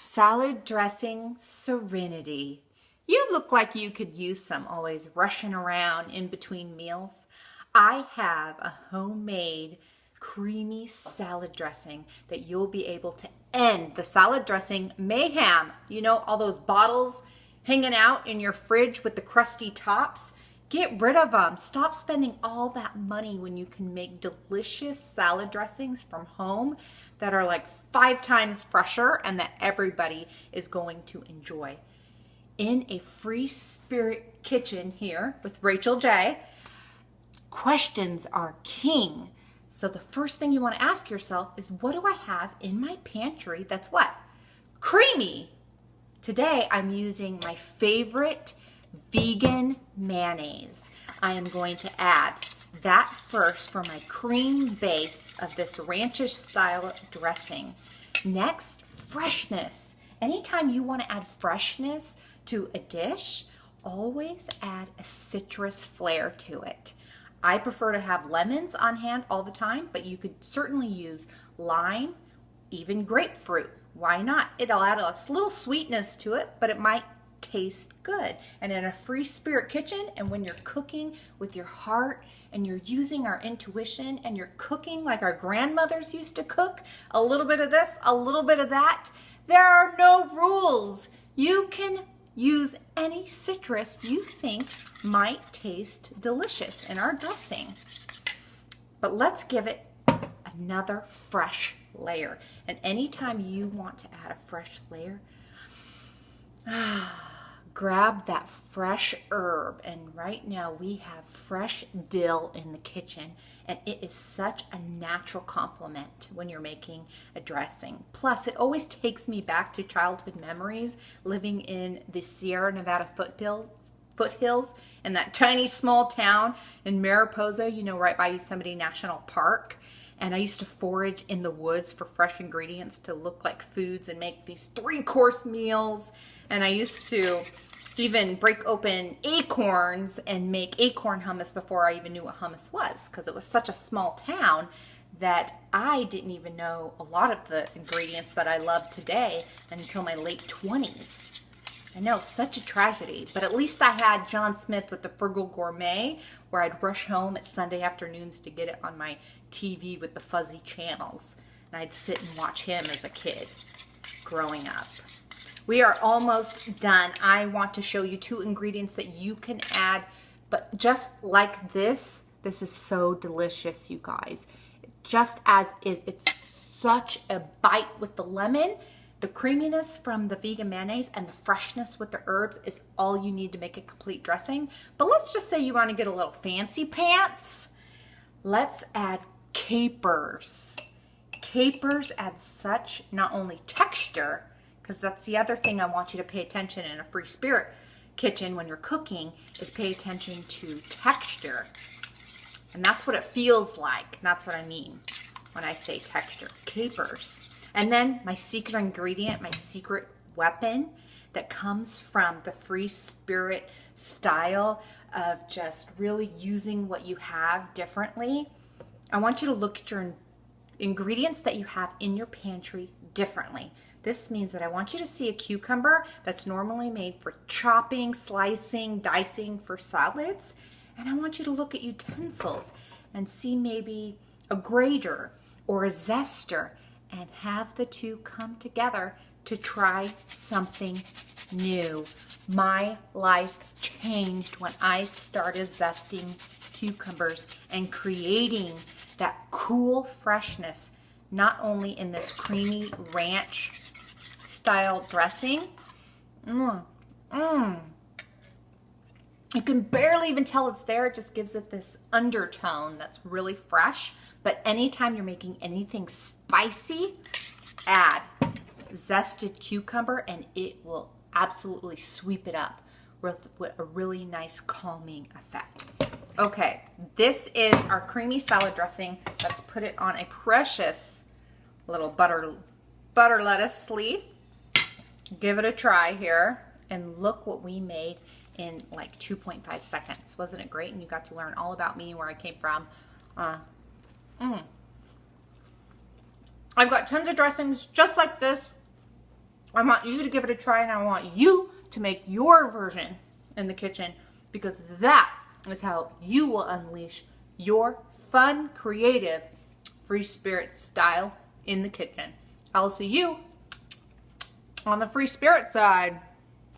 Salad dressing serenity. You look like you could use some, always rushing around in between meals. I have a homemade creamy salad dressing that you'll be able to end the salad dressing mayhem. You know, all those bottles hanging out in your fridge with the crusty tops. Get rid of them. Stop spending all that money when you can make delicious salad dressings from home that are like 5 times fresher and that everybody is going to enjoy. In a free spirit kitchen here with Rachel J, questions are king. So the first thing you want to ask yourself is, what do I have in my pantry that's what? Creamy. Today I'm using my favorite vegan mayonnaise. I am going to add that first for my cream base of this ranchish style dressing. Next, freshness. Anytime you want to add freshness to a dish, always add a citrus flair to it. I prefer to have lemons on hand all the time, but you could certainly use lime, even grapefruit. Why not? It'll add a little sweetness to it, but it might taste good. And in a free spirit kitchen, and when you're cooking with your heart and you're using our intuition and you're cooking like our grandmothers used to cook, a little bit of this, a little bit of that, there are no rules. You can use any citrus you think might taste delicious in our dressing. But let's give it another fresh layer. And anytime you want to add a fresh layer, grab that fresh herb. And right now we have fresh dill in the kitchen, and it is such a natural complement when you're making a dressing. Plus, it always takes me back to childhood memories living in the Sierra Nevada foothills in that tiny small town in Mariposa, you know, right by Yosemite National Park. And I used to forage in the woods for fresh ingredients to look like foods and make these 3-course meals. And I used to even break open acorns and make acorn hummus before I even knew what hummus was, because it was such a small town that I didn't even know a lot of the ingredients that I love today until my late 20s. I know, such a tragedy, but at least I had John Smith with the Frugal Gourmet, where I'd rush home at Sunday afternoons to get it on my TV with the fuzzy channels. And I'd sit and watch him as a kid growing up. We are almost done. I want to show you 2 ingredients that you can add, but just like this is so delicious, you guys. Just as is, it's such a bite with the lemon. The creaminess from the vegan mayonnaise and the freshness with the herbs is all you need to make a complete dressing. But let's just say you want to get a little fancy pants. Let's add capers. Capers add such not only texture, because that's the other thing I want you to pay attention in a free spirit kitchen when you're cooking, is pay attention to texture. And that's what it feels like. That's what I mean when I say texture. Capers. And then my secret ingredient, my secret weapon that comes from the free spirit style of just really using what you have differently. I want you to look at your ingredients that you have in your pantry differently. This means that I want you to see a cucumber that's normally made for chopping, slicing, dicing for salads. And I want you to look at utensils and see maybe a grater or a zester, and have the 2 come together to try something new. My life changed when I started zesting cucumbers and creating that cool freshness, not only in this creamy ranch style dressing. You can barely even tell it's there. It just gives it this undertone that's really fresh. But anytime you're making anything spicy, add zested cucumber and it will absolutely sweep it up with a really nice calming effect. Okay, this is our creamy salad dressing. Let's put it on a precious little butter lettuce leaf. Give it a try here. And look what we made in like 2.5 seconds. Wasn't it great? And you got to learn all about me and where I came from. I've got tons of dressings just like this. I want you to give it a try, and I want you to make your version in the kitchen, because that is how you will unleash your fun, creative, free spirit style in the kitchen. I'll see you on the free spirit side.